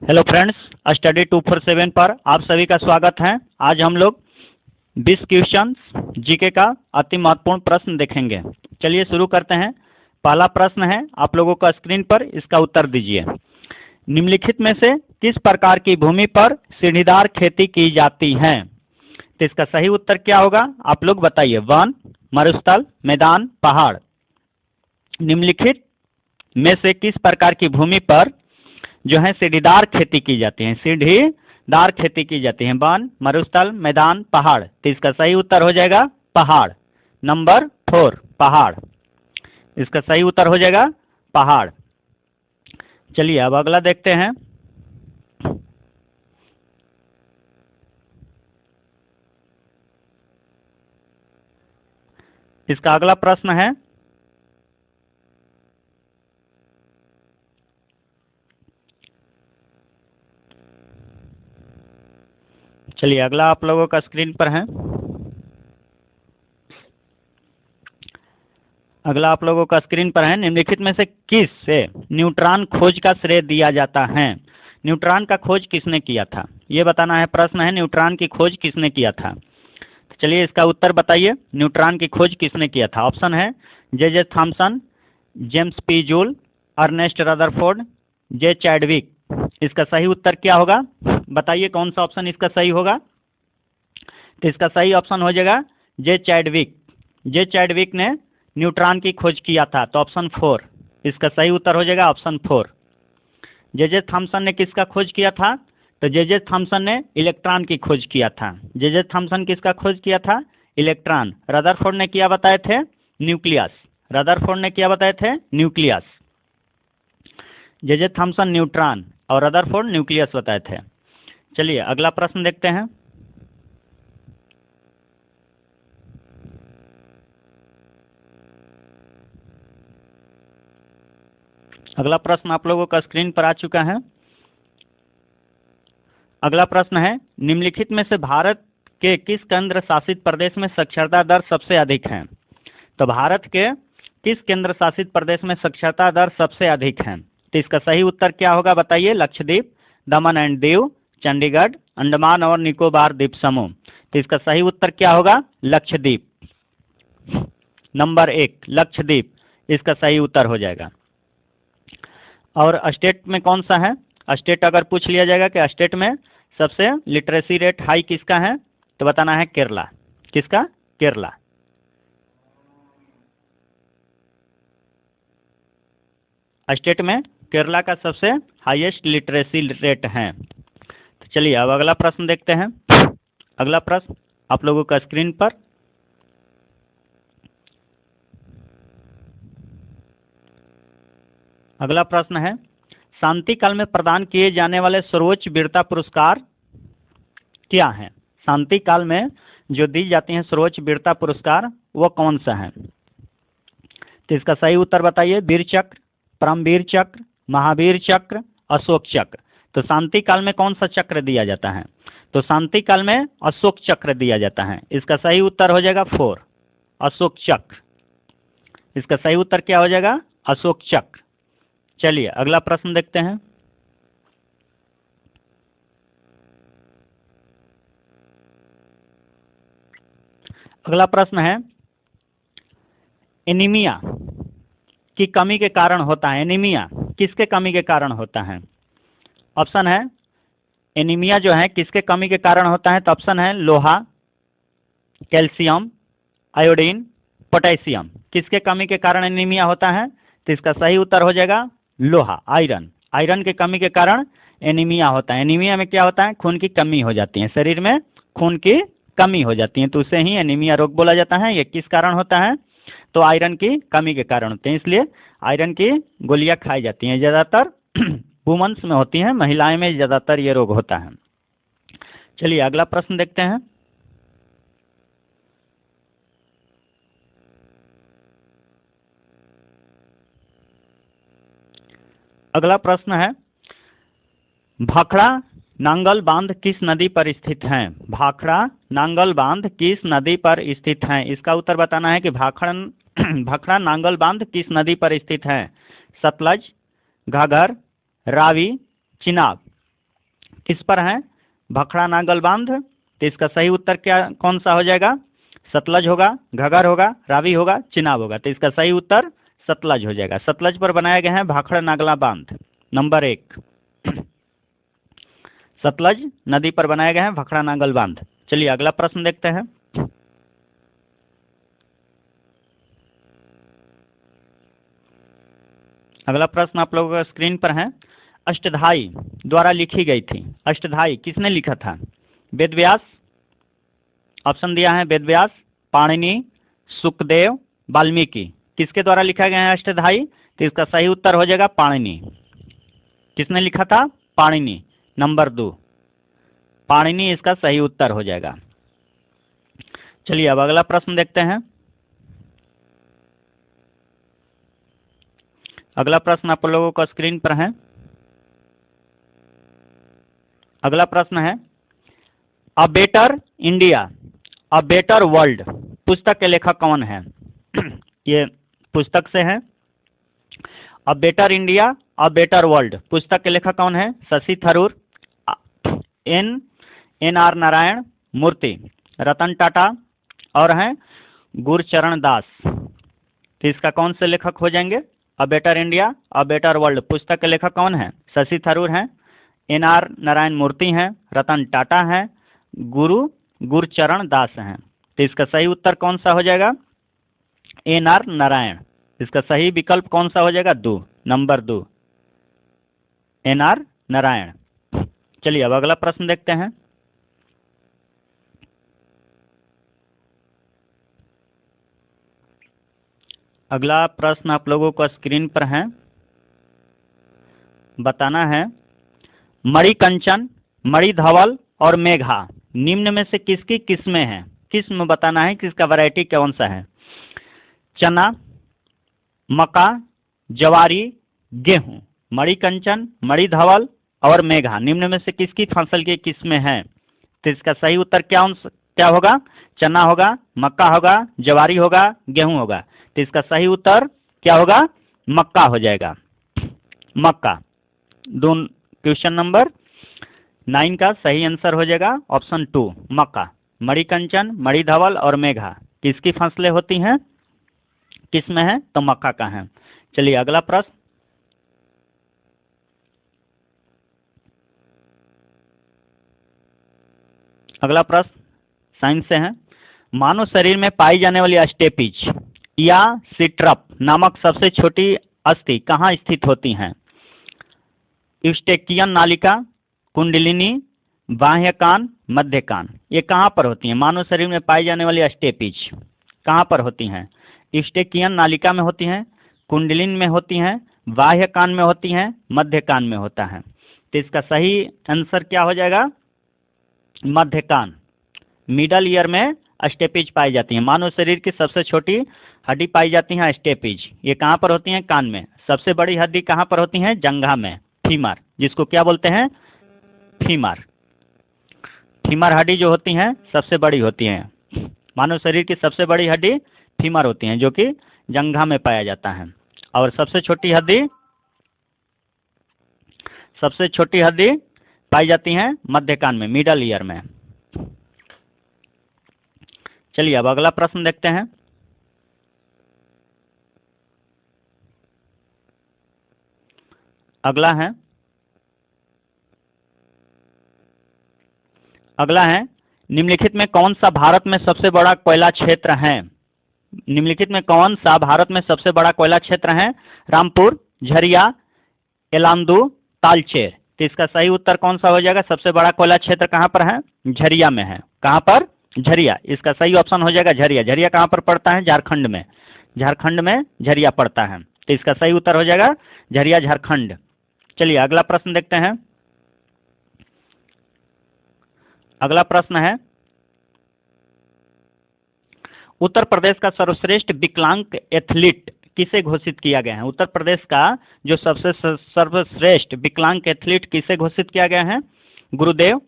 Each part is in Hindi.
हेलो फ्रेंड्स, स्टडी 247 पर आप सभी का स्वागत है। आज हम लोग 20 क्वेश्चंस जीके का अति महत्वपूर्ण प्रश्न देखेंगे। चलिए शुरू करते हैं। पहला प्रश्न है आप लोगों का स्क्रीन पर, इसका उत्तर दीजिए। निम्नलिखित में से किस प्रकार की भूमि पर सीढ़ीदार खेती की जाती है? तो इसका सही उत्तर क्या होगा आप लोग बताइए। वन, मरुस्थल, मैदान, पहाड़। निम्नलिखित में से किस प्रकार की भूमि पर जो है सीढ़ीदार खेती की जाती है? सीढ़ीदार खेती की जाती है। वन, मरुस्थल, मैदान, पहाड़। तो इसका सही उत्तर हो जाएगा पहाड़। नंबर 4 पहाड़। इसका सही उत्तर हो जाएगा पहाड़। चलिए अब अगला देखते हैं। इसका अगला प्रश्न है, चलिए अगला आप लोगों का स्क्रीन पर है। अगला आप लोगों का स्क्रीन पर है। निम्नलिखित में से किस से न्यूट्रॉन खोज का श्रेय दिया जाता है? न्यूट्रॉन का खोज किसने किया था ये बताना है। प्रश्न है न्यूट्रॉन की खोज किसने किया था? तो चलिए इसका उत्तर बताइए। न्यूट्रॉन की खोज किसने किया था? ऑप्शन है J Thomson, James P Joule, Ernest Rutherford, J Chadwick. इसका सही उत्तर क्या होगा बताइए, कौन सा ऑप्शन इसका सही होगा? तो इसका सही ऑप्शन हो जाएगा जे चैडविक। जे चैडविक ने न्यूट्रॉन की खोज किया था, तो ऑप्शन 4 इसका सही उत्तर हो जाएगा। ऑप्शन 4। जे थॉमसन ने किसका खोज किया था? तो जे थॉमसन ने इलेक्ट्रॉन की खोज किया था। जे थॉमसन किसका खोज किया था? इलेक्ट्रॉन। रदरफोर्ड ने क्या बताए थे? न्यूक्लियस। रदरफोर्ड ने क्या बताए थे? न्यूक्लियस। जे थॉमसन न्यूट्रॉन और रदरफोर्ड न्यूक्लियस बताए थे। चलिए अगला प्रश्न देखते हैं। अगला प्रश्न आप लोगों का स्क्रीन पर आ चुका है। अगला प्रश्न है निम्नलिखित में से भारत के किस केंद्र शासित प्रदेश में साक्षरता दर सबसे अधिक है? तो भारत के किस केंद्र शासित प्रदेश में साक्षरता दर सबसे अधिक है? तो इसका सही उत्तर क्या होगा बताइए। लक्षद्वीप, दमन एंड दीव, चंडीगढ़, अंडमान और निकोबार द्वीप समूह। तो इसका सही उत्तर क्या होगा? लक्षद्वीप। नंबर 1 लक्षद्वीप इसका सही उत्तर हो जाएगा। और स्टेट में कौन सा है? स्टेट अगर पूछ लिया जाएगा कि स्टेट में सबसे लिटरेसी रेट हाई किसका है, तो बताना है केरला। किसका? केरला। स्टेट में केरला का सबसे हाईएस्ट लिटरेसी रेट है। तो चलिए अब अगला प्रश्न देखते हैं। अगला प्रश्न आप लोगों का स्क्रीन पर। अगला प्रश्न है शांति काल में प्रदान किए जाने वाले सर्वोच्च वीरता पुरस्कार क्या हैं? शांति काल में जो दी जाती हैं सर्वोच्च वीरता पुरस्कार वो कौन सा है? तो इसका सही उत्तर बताइए। वीर चक्र, परमवीर चक्र, महावीर चक्र, अशोक चक्र। तो शांति काल में कौन सा चक्र दिया जाता है? तो शांति काल में अशोक चक्र दिया जाता है। इसका सही उत्तर हो जाएगा 4 अशोक चक्र। इसका सही उत्तर क्या हो जाएगा? अशोक चक्र। चलिए अगला प्रश्न देखते हैं। अगला प्रश्न है एनीमिया की कमी के कारण होता है। एनीमिया किसके कमी के कारण होता है? ऑप्शन है एनीमिया जो है किसके कमी के कारण होता है? तो ऑप्शन है लोहा, कैल्शियम, आयोडीन, पोटेशियम। किसके कमी के कारण एनीमिया होता है? तो इसका सही उत्तर हो जाएगा लोहा, आयरन। आयरन की कमी के कारण एनीमिया होता है। एनीमिया में क्या होता है? खून की कमी हो जाती है, शरीर में खून की कमी हो जाती है, तो उसे ही एनीमिया रोग बोला जाता है। ये किस कारण होता है? तो आयरन की कमी के कारण होते हैं, इसलिए आयरन की गोलियां खाई जाती हैं। ज़्यादातर वुमेन्स में होती हैं, महिलाएं में ज़्यादातर ये रोग होता है। चलिए अगला प्रश्न देखते हैं। अगला प्रश्न है भाखड़ा नांगल बांध किस नदी पर स्थित है? भाखड़ा नांगल बांध किस नदी पर स्थित है? इसका उत्तर बताना है कि भाखड़ा नांगल बांध किस नदी पर स्थित है? सतलज, घाघर, रावी, चिनाब। इस पर है भाखड़ा नागल बांध। तो इसका सही उत्तर क्या कौन सा हो जाएगा? सतलज होगा, घगर होगा, रावी होगा, चिनाब होगा। तो इसका सही उत्तर सतलज हो जाएगा। सतलज पर बनाए गए हैं भाखड़ा नागला बांध। नंबर 1 सतलज नदी पर बनाए गए हैं भाखड़ा नागल बांध। चलिए अगला प्रश्न देखते हैं। अगला प्रश्न आप लोगों का स्क्रीन पर है। अष्टधाई द्वारा लिखी गई थी। अष्टधाई किसने लिखा था? वेदव्यास। ऑप्शन दिया है वेदव्यास, पाणिनि, सुखदेव, वाल्मीकि। किसके द्वारा लिखा गया है अष्टधाई? तो इसका सही उत्तर हो जाएगा पाणिनि। किसने लिखा था? पाणिनि। नंबर 2 पाणिनि इसका सही उत्तर हो जाएगा। चलिए अब अगला प्रश्न देखते हैं। अगला प्रश्न आप लोगों का स्क्रीन पर है। अगला प्रश्न है a better India a better world पुस्तक के लेखक कौन है? ये पुस्तक से है। A better India a better world पुस्तक के लेखक कौन है? शशि थरूर, एन आर नारायण मूर्ति, रतन टाटा और हैं गुरचरण दास। तो इसका कौन से लेखक हो जाएंगे? A better India a better world पुस्तक के लेखक कौन है? शशि थरूर हैं, एन आर नारायण मूर्ति हैं, रतन टाटा हैं, गुरचरण दास हैं। तो इसका सही उत्तर कौन सा हो जाएगा? N R Narayan. इसका सही विकल्प कौन सा हो जाएगा? 2 नंबर 2 एन आर नारायण। चलिए अब अगला प्रश्न देखते हैं। अगला प्रश्न आप लोगों को स्क्रीन पर है। बताना है मणिकंचन, मणिधवल और मेघा निम्न में से किसकी किस्में हैं? किस्म बताना है कि इसका वैरायटी कौन सा है। चना, मक्का, जवारी, गेहूं। मणिकंचन, मणिधवल और मेघा निम्न में से किसकी फसल की किस्में हैं? तो इसका सही उत्तर क्या होगा? चना होगा, मक्का होगा, जवारी होगा, गेहूं होगा। तो इसका सही उत्तर क्या होगा? मक्का हो जाएगा। मक्का। क्वेश्चन नंबर 9 का सही आंसर हो जाएगा ऑप्शन 2 मक्का। मणिकंचन, मणिधवल और मेघा किसकी फसलें होती हैं? किसमें है? तो मक्का का है। चलिए अगला प्रश्न। अगला प्रश्न साइंस से है। मानव शरीर में पाई जाने वाली स्टेपीज या सिट्रप नामक सबसे छोटी अस्थि कहाँ स्थित होती हैं? यूस्टेकियन नालिका, कुंडलिनी, बाह्य कान, मध्य कान। ये कहाँ पर होती हैं? मानव शरीर में पाई जाने वाली स्टेपीज कहाँ पर होती हैं? यूस्टेकियन नालिका में होती हैं, कुंडलिनी में होती हैं, बाह्य कान में होती हैं, मध्य कान में होता है। तो इसका सही आंसर क्या हो जाएगा? मध्य कान। मिडल ईयर में स्टेपीज पाई जाती हैं। मानव शरीर की सबसे छोटी हड्डी पाई जाती है स्टेपीज। ये कहाँ पर होती हैं? कान में। सबसे बड़ी हड्डी कहाँ पर होती है? जंघा में, फीमर, जिसको क्या बोलते हैं? फीमर। फीमर हड्डी जो होती हैं सबसे बड़ी होती हैं। मानव शरीर की सबसे बड़ी हड्डी फीमर होती हैं जो कि जंघा में पाया जाता है। और सबसे छोटी हड्डी पाई जाती हैं मध्य कान में, मिडल ईयर में। चलिए अब अगला प्रश्न देखते हैं। अगला है निम्नलिखित में कौन सा भारत में सबसे बड़ा कोयला क्षेत्र है? निम्नलिखित में कौन सा भारत में सबसे बड़ा कोयला क्षेत्र है? रामपुर, झरिया, एलांदू, तालचेर। तो इसका सही उत्तर कौन सा हो जाएगा? सबसे बड़ा कोयला क्षेत्र कहाँ पर है? झरिया में है। कहाँ पर? झरिया। इसका सही ऑप्शन हो जाएगा झरिया। झरिया कहाँ पर पड़ता है? झारखंड में। झारखंड में झरिया पड़ता है। तो इसका सही उत्तर हो जाएगा झरिया, झारखंड। चलिए अगला प्रश्न देखते हैं। अगला प्रश्न है उत्तर प्रदेश का सर्वश्रेष्ठ विकलांग एथलीट किसे घोषित किया गया है? उत्तर प्रदेश का जो सबसे सर्वश्रेष्ठ विकलांग एथलीट किसे घोषित किया गया है? गुरुदेव,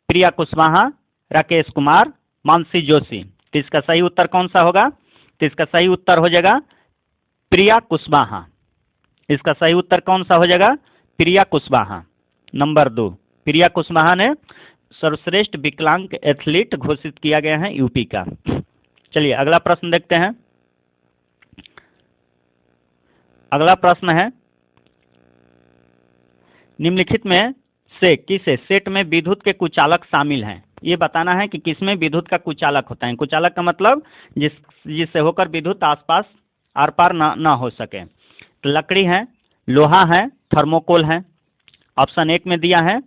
प्रिया कुशवाहा, राकेश कुमार, मानसी जोशी। तो इसका सही उत्तर कौन सा होगा? तो इसका सही उत्तर हो जाएगा प्रिया कुशवाहा। इसका सही उत्तर कौन सा हो जाएगा? प्रिया कुशवाहा। नंबर 2 प्रिया कुशवाहा ने सर्वश्रेष्ठ विकलांग एथलीट घोषित किया गया है यूपी का। चलिए अगला प्रश्न देखते हैं। अगला प्रश्न है, निम्नलिखित में से किसे सेट में विद्युत के कुचालक शामिल हैं? ये बताना है कि किसमें विद्युत का कुचालक होता है। कुचालक का मतलब जिससे होकर विद्युत आसपास आर पार ना हो सके। तो लकड़ी है, लोहा है, थर्मोकोल है। ऑप्शन एक में दिया है,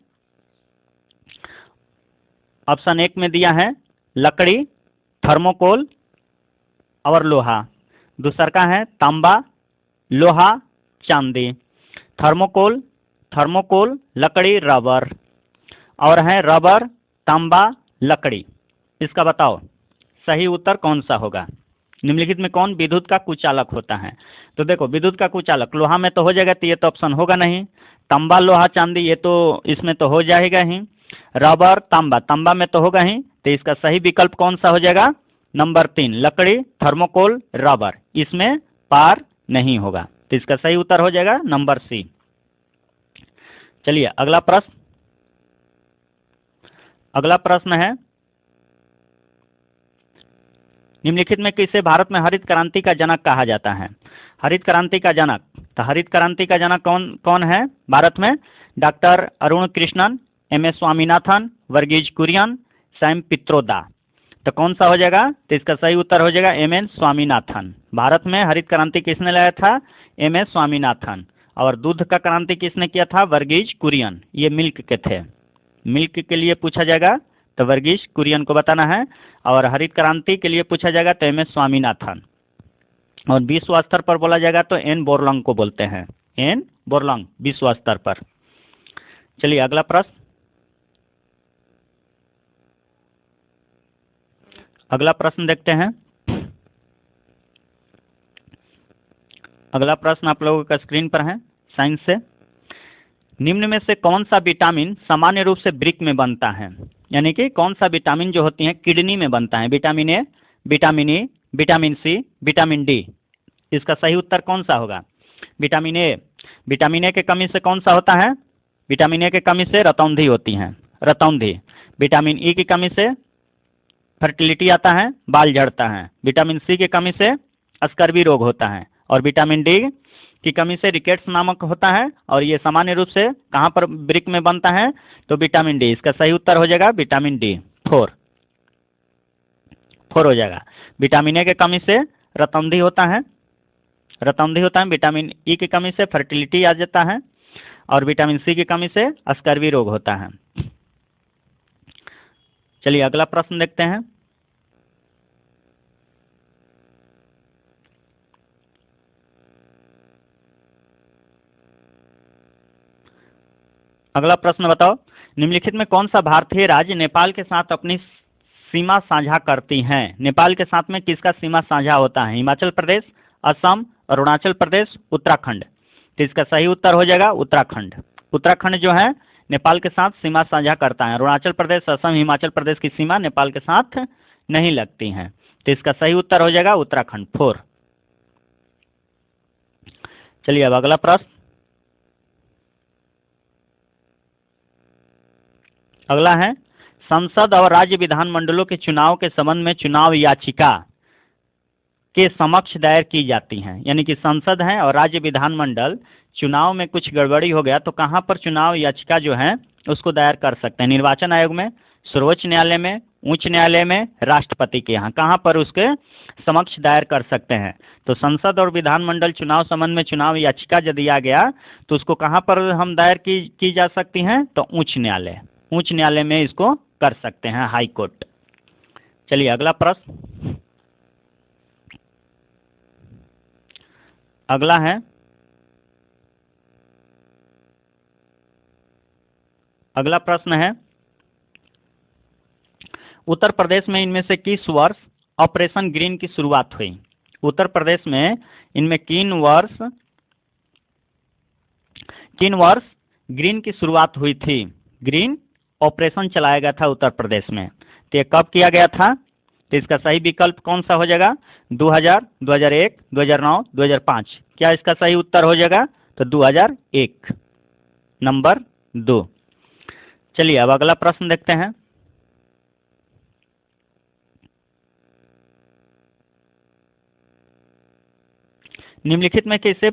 ऑप्शन एक में दिया है लकड़ी, थर्मोकोल और लोहा। दूसरा का है तांबा, लोहा, चांदी। थर्मोकोल, थर्मोकोल, लकड़ी, रबर। और है रबर, तांबा, लकड़ी। इसका बताओ सही उत्तर कौन सा होगा? निम्नलिखित में कौन विद्युत का कुचालक होता है? तो देखो विद्युत का कुचालक लोहा में तो हो जाएगा, तो ये तो ऑप्शन होगा नहीं। तांबा, लोहा, चांदी ये तो इसमें तो हो जाएगा ही। रबर, तांबा, तांबा में तो होगा ही। तो इसका सही विकल्प कौन सा हो जाएगा? नंबर 3 लकड़ी, थर्मोकोल, रबर। इसमें पार नहीं होगा, तो इसका सही उत्तर हो जाएगा नंबर सी। चलिए अगला प्रश्न। अगला प्रश्न है, निम्नलिखित में किसे भारत में हरित क्रांति का जनक कहा जाता है? हरित क्रांति का जनक, तो हरित क्रांति का जनक कौन कौन है भारत में? Doctor Arun Krishnan, M S Swaminathan, Verghese Kurien, Sam Pitroda. तो कौन सा हो जाएगा? तो इसका सही उत्तर हो जाएगा एम एस स्वामीनाथन। भारत में हरित क्रांति किसने लाया था? M S Swaminathan. और दूध का क्रांति किसने किया था? वर्गीज कुरियन। ये मिल्क के थे, मिल्क के लिए पूछा जाएगा तो वर्गीज कुरियन को बताना है। और हरित क्रांति के लिए पूछा जाएगा तो एम एस स्वामीनाथन। और विश्व स्तर पर बोला जाएगा तो एन बोरलॉन्ग को बोलते हैं, एन बोरलॉन्ग विश्व स्तर पर। चलिए अगला प्रश्न। अगला प्रश्न देखते हैं। अगला प्रश्न आप लोगों का स्क्रीन पर है साइंस से। निम्न में से कौन सा विटामिन सामान्य रूप से वृक्क में बनता है? यानी कि कौन सा विटामिन जो होती है किडनी में बनता है? Vitamin A, vitamin E, vitamin C, vitamin D. इसका सही उत्तर कौन सा होगा? Vitamin A. विटामिन ए के कमी से कौन सा होता है? विटामिन ए के कमी से रतौंधी होती है, रतौंधी। विटामिन ई की कमी से फर्टिलिटी आता है, बाल झड़ता है। विटामिन सी की कमी से स्कर्वी रोग होता है। और विटामिन डी की कमी से रिकेट्स नामक होता है। और ये सामान्य रूप से कहाँ पर वृक्क में बनता है? तो विटामिन डी। इसका सही उत्तर हो जाएगा विटामिन डी, 4 हो जाएगा। विटामिन ए की कमी से रतौंधी होता है, रतौंधी होता है। विटामिन ई की कमी से फर्टिलिटी आ जाता है। और विटामिन सी की कमी से स्कर्वी रोग होता है। चलिए अगला प्रश्न देखते हैं। अगला प्रश्न बताओ, निम्नलिखित में कौन सा भारतीय राज्य नेपाल के साथ अपनी सीमा साझा करती हैं? नेपाल के साथ में किसका सीमा साझा होता है? हिमाचल प्रदेश, असम, अरुणाचल प्रदेश, उत्तराखंड। तो इसका सही उत्तर हो जाएगा उत्तराखंड। उत्तराखंड जो है नेपाल के साथ सीमा साझा करता है। अरुणाचल प्रदेश, असम, हिमाचल प्रदेश की सीमा नेपाल के साथ नहीं लगती हैं। तो इसका सही उत्तर हो जाएगा उत्तराखंड, 4। चलिए अब अगला प्रश्न। अगला है, संसद और राज्य विधानमंडलों के चुनाव के संबंध में चुनाव याचिका के समक्ष दायर की जाती हैं। यानी कि संसद है और राज्य विधानमंडल चुनाव में कुछ गड़बड़ी हो गया तो कहाँ पर चुनाव याचिका जो है उसको दायर कर सकते हैं? निर्वाचन आयोग में, सर्वोच्च न्यायालय में, उच्च न्यायालय में, राष्ट्रपति के यहाँ, कहाँ पर उसके समक्ष दायर कर सकते हैं? तो संसद और विधानमंडल चुनाव संबंध में चुनाव याचिका यदि दिया गया तो उसको कहाँ पर हम दायर की जा सकती हैं? तो उच्च न्यायालय, उच्च न्यायालय में इसको कर सकते हैं, हाई कोर्ट। चलिए अगला प्रश्न। अगला है, अगला प्रश्न है, उत्तर प्रदेश में इनमें से किस वर्ष ऑपरेशन ग्रीन की शुरुआत हुई? उत्तर प्रदेश में इनमें किन वर्ष ग्रीन की शुरुआत हुई थी? ग्रीन ऑपरेशन चलाया गया था उत्तर प्रदेश में। तो ये कब किया गया था? तो इसका सही विकल्प कौन सा हो जाएगा? 2000, 2001, 2009, 2005। क्या इसका सही उत्तर हो जाएगा? तो 2001, नंबर 2। चलिए अब अगला प्रश्न देखते हैं। निम्नलिखित में किसे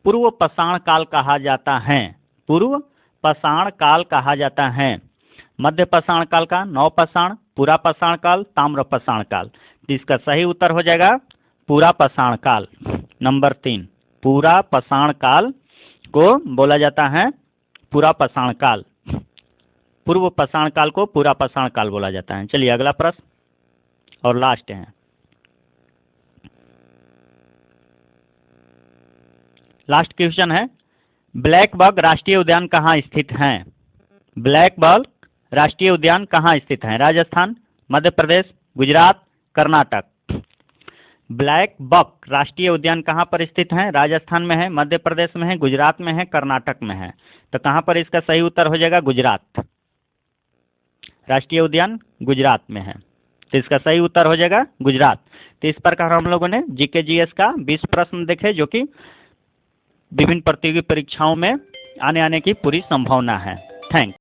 पूर्व पाषाण काल कहा जाता है? पूर्व पाषाण काल कहा जाता है। मध्य पाषाण काल का, नव पाषाण, पूरा पाषाण काल, ताम्र पाषाण काल। तो इसका सही उत्तर हो जाएगा पूरा पाषाण काल। नंबर 3, पूरा पाषाण काल को बोला जाता है पूरा पाषाण काल। पूर्व पाषाण काल को पूरा पाषाण काल बोला जाता है। चलिए अगला प्रश्न और लास्ट है। लास्ट क्वेश्चन है, ब्लैक बक राष्ट्रीय उद्यान कहाँ स्थित है? ब्लैक बक राष्ट्रीय उद्यान कहाँ स्थित है? राजस्थान, मध्य प्रदेश, गुजरात, कर्नाटक। ब्लैक बक राष्ट्रीय उद्यान कहाँ पर स्थित है? राजस्थान में है, मध्य प्रदेश में है, गुजरात में है, कर्नाटक में है। तो कहाँ पर इसका सही उत्तर हो जाएगा? गुजरात। राष्ट्रीय उद्यान गुजरात में है, तो इसका सही उत्तर हो जाएगा गुजरात। तो इस प्रकार हम लोगों ने जीके जीएस का 20 प्रश्न देखे जो कि विभिन्न प्रतियोगी परीक्षाओं में आने की पूरी संभावना है। थैंक्स।